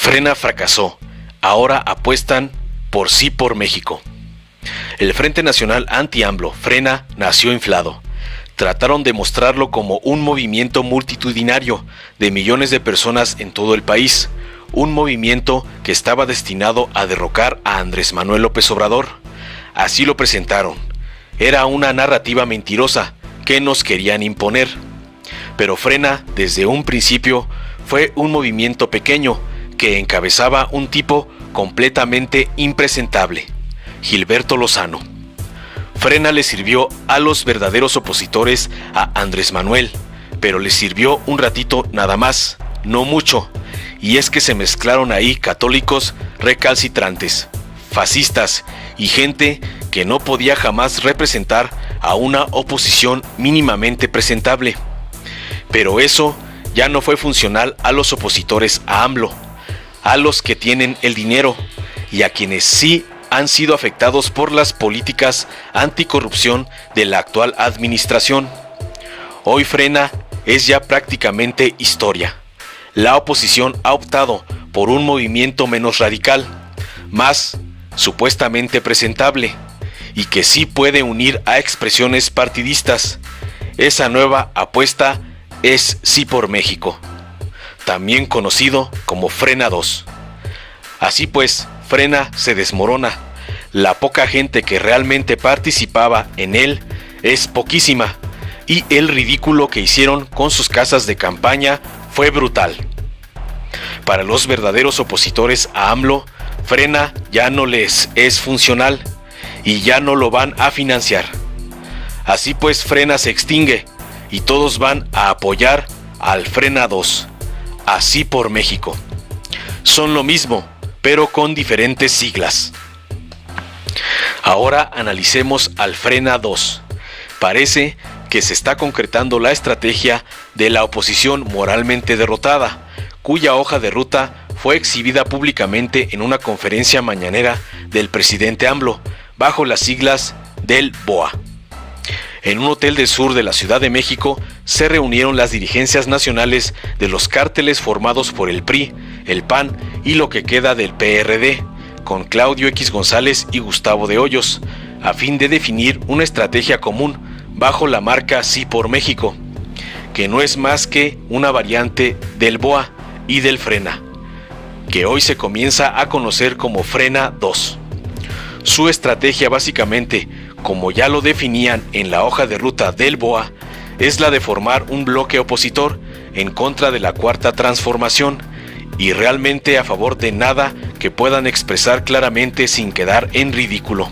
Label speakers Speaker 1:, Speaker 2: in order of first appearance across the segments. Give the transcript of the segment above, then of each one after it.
Speaker 1: Frena fracasó. Ahora apuestan por Sí por México. El Frente Nacional Anti-AMLO, Frena, nació inflado. Trataron de mostrarlo como un movimiento multitudinario de millones de personas en todo el país, un movimiento que estaba destinado a derrocar a Andrés Manuel López Obrador. Así lo presentaron. Era una narrativa mentirosa que nos querían imponer. Pero Frena, desde un principio, fue un movimiento pequeño que encabezaba un tipo completamente impresentable, Gilberto Lozano. Frena le sirvió a los verdaderos opositores a Andrés Manuel, pero le sirvió un ratito nada más, no mucho, y es que se mezclaron ahí católicos recalcitrantes, fascistas y gente que no podía jamás representar a una oposición mínimamente presentable. Pero eso ya no fue funcional a los opositores a AMLO, a los que tienen el dinero y a quienes sí han sido afectados por las políticas anticorrupción de la actual administración. Hoy Frena es ya prácticamente historia. La oposición ha optado por un movimiento menos radical, más supuestamente presentable, y que sí puede unir a expresiones partidistas. Esa nueva apuesta es Sí por México, también conocido como Frena 2. Así pues, Frena se desmorona. La poca gente que realmente participaba en él es poquísima, y el ridículo que hicieron con sus casas de campaña fue brutal. Para los verdaderos opositores a AMLO, Frena ya no les es funcional y ya no lo van a financiar. Así pues, Frena se extingue y todos van a apoyar al Frena 2, Así por México. Son lo mismo, pero con diferentes siglas. Ahora analicemos al Frena 2. Parece que se está concretando la estrategia de la oposición moralmente derrotada, cuya hoja de ruta fue exhibida públicamente en una conferencia mañanera del presidente AMLO, bajo las siglas del BOA. En un hotel del sur de la Ciudad de México se reunieron las dirigencias nacionales de los cárteles formados por el PRI, el PAN y lo que queda del PRD, con Claudio X González y Gustavo de Hoyos, a fin de definir una estrategia común bajo la marca Sí por México, que no es más que una variante del BOA y del Frena, que hoy se comienza a conocer como Frena 2. Su estrategia básicamente, como ya lo definían en la hoja de ruta del BOA, es la de formar un bloque opositor en contra de la Cuarta Transformación y realmente a favor de nada que puedan expresar claramente sin quedar en ridículo,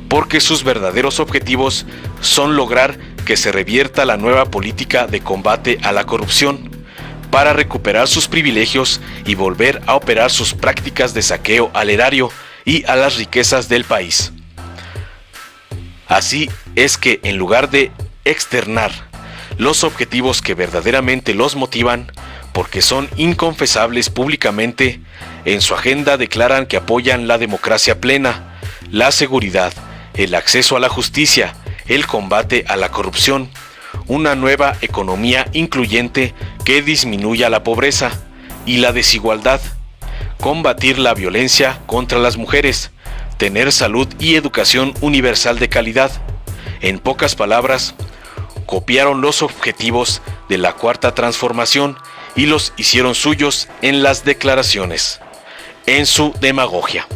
Speaker 1: porque sus verdaderos objetivos son lograr que se revierta la nueva política de combate a la corrupción, para recuperar sus privilegios y volver a operar sus prácticas de saqueo al erario y a las riquezas del país. Así es que en lugar de externar los objetivos que verdaderamente los motivan, porque son inconfesables públicamente, en su agenda declaran que apoyan la democracia plena, la seguridad, el acceso a la justicia, el combate a la corrupción, una nueva economía incluyente que disminuya la pobreza y la desigualdad, combatir la violencia contra las mujeres, tener salud y educación universal de calidad. En pocas palabras, copiaron los objetivos de la Cuarta Transformación y los hicieron suyos en las declaraciones, en su demagogia.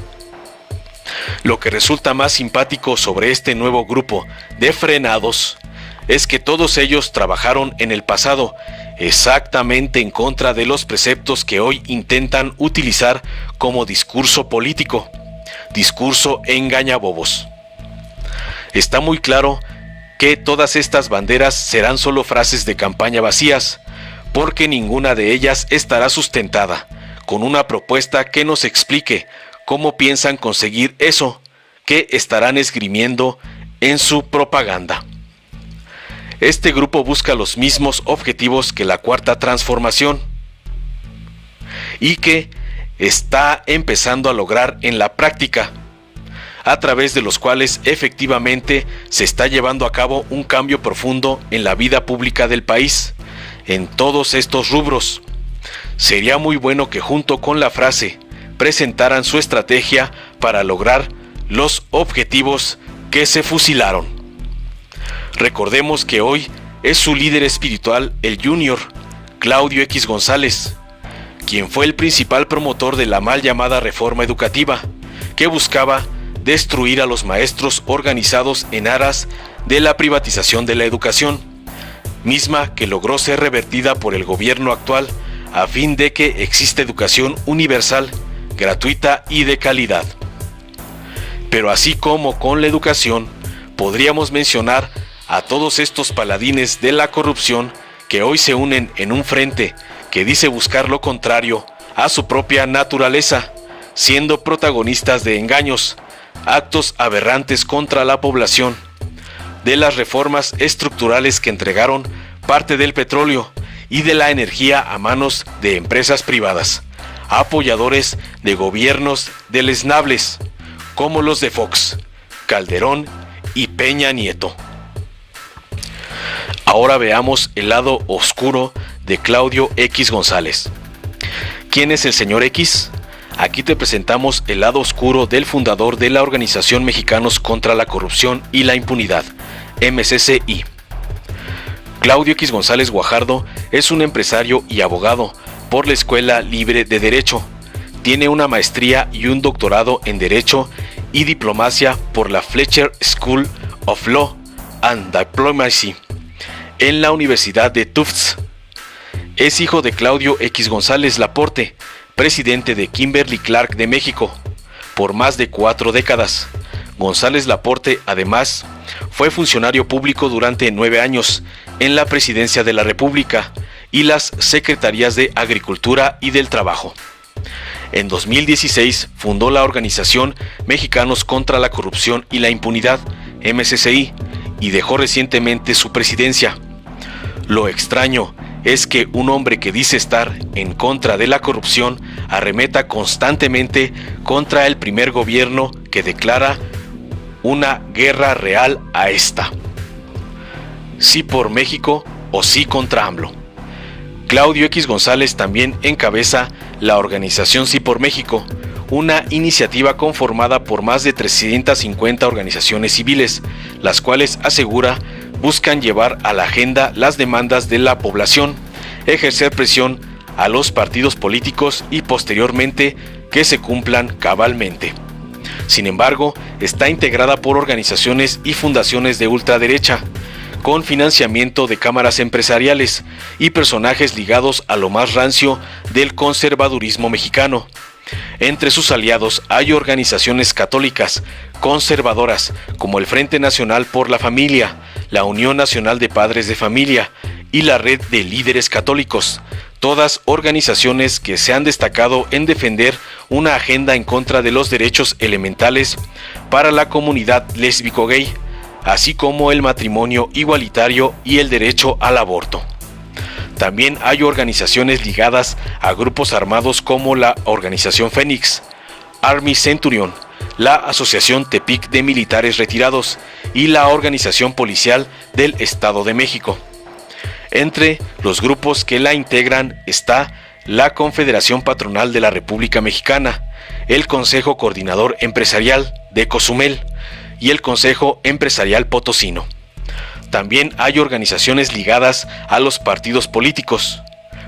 Speaker 1: Lo que resulta más simpático sobre este nuevo grupo de frenados es que todos ellos trabajaron en el pasado exactamente en contra de los preceptos que hoy intentan utilizar como discurso político, discurso engañabobos. Está muy claro que todas estas banderas serán solo frases de campaña vacías, porque ninguna de ellas estará sustentada con una propuesta que nos explique cómo piensan conseguir eso que estarán esgrimiendo en su propaganda. Este grupo busca los mismos objetivos que la Cuarta Transformación y que está empezando a lograr en la práctica, a través de los cuales efectivamente se está llevando a cabo un cambio profundo en la vida pública del país, en todos estos rubros. Sería muy bueno que junto con la frase presentaran su estrategia para lograr los objetivos que se fusilaron. Recordemos que hoy es su líder espiritual, el Junior, Claudio X González, quien fue el principal promotor de la mal llamada reforma educativa, que buscaba destruir a los maestros organizados en aras de la privatización de la educación, misma que logró ser revertida por el gobierno actual a fin de que exista educación universal, gratuita y de calidad. Pero así como con la educación, podríamos mencionar a todos estos paladines de la corrupción que hoy se unen en un frente que dice buscar lo contrario a su propia naturaleza, siendo protagonistas de engaños, actos aberrantes contra la población, de las reformas estructurales que entregaron parte del petróleo y de la energía a manos de empresas privadas, apoyadores de gobiernos deleznables como los de Fox, Calderón y Peña Nieto. Ahora veamos el lado oscuro de Claudio X González. ¿Quién es el señor X? Aquí te presentamos el lado oscuro del fundador de la Organización Mexicanos contra la Corrupción y la Impunidad, MCCI. Claudio X González Guajardo es un empresario y abogado por la Escuela Libre de Derecho. Tiene una maestría y un doctorado en Derecho y Diplomacia por la Fletcher School of Law and Diplomacy en la Universidad de Tufts. Es hijo de Claudio X González Laporte, presidente de Kimberly-Clark de México, por más de 4 décadas. González Laporte, además, fue funcionario público durante 9 años en la Presidencia de la República y las Secretarías de Agricultura y del Trabajo. En 2016 fundó la Organización Mexicanos contra la Corrupción y la Impunidad, MCCI, y dejó recientemente su presidencia. Lo extraño es que un hombre que dice estar en contra de la corrupción arremeta constantemente contra el primer gobierno que declara una guerra real a esta. Sí por México o sí contra AMLO. Claudio X González también encabeza la organización Sí por México, una iniciativa conformada por más de 350 organizaciones civiles, las cuales, asegura, buscan llevar a la agenda las demandas de la población, ejercer presión a los partidos políticos y posteriormente que se cumplan cabalmente. Sin embargo, está integrada por organizaciones y fundaciones de ultraderecha, con financiamiento de cámaras empresariales y personajes ligados a lo más rancio del conservadurismo mexicano. Entre sus aliados hay organizaciones católicas, conservadoras, como el Frente Nacional por la Familia, la Unión Nacional de Padres de Familia y la Red de Líderes Católicos, todas organizaciones que se han destacado en defender una agenda en contra de los derechos elementales para la comunidad lésbico-gay, así como el matrimonio igualitario y el derecho al aborto. También hay organizaciones ligadas a grupos armados como la Organización Fénix, Army Centurion, la Asociación Tepic de Militares Retirados y la Organización Policial del Estado de México. Entre los grupos que la integran está la Confederación Patronal de la República Mexicana, el Consejo Coordinador Empresarial de Cozumel y el Consejo Empresarial Potosino. También hay organizaciones ligadas a los partidos políticos,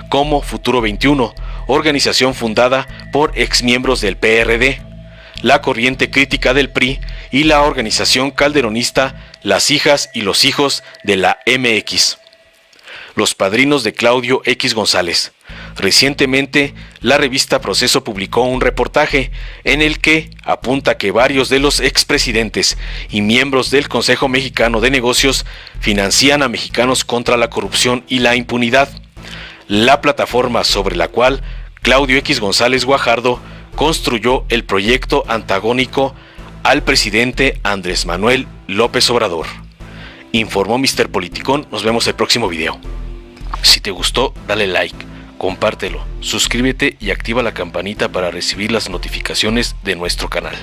Speaker 1: como Futuro 21, organización fundada por exmiembros del PRD, la Corriente Crítica del PRI y la organización calderonista Las Hijas y los Hijos de la MX. Los padrinos de Claudio X González. Recientemente, la revista Proceso publicó un reportaje en el que apunta que varios de los expresidentes y miembros del Consejo Mexicano de Negocios financian a mexicanos contra la corrupción y la impunidad. La plataforma sobre la cual Claudio X González Guajardo construyó el proyecto antagónico al presidente Andrés Manuel López Obrador. Informó Mr. Politicón. Nos vemos el próximo video. Si te gustó, dale like, compártelo, suscríbete y activa la campanita para recibir las notificaciones de nuestro canal.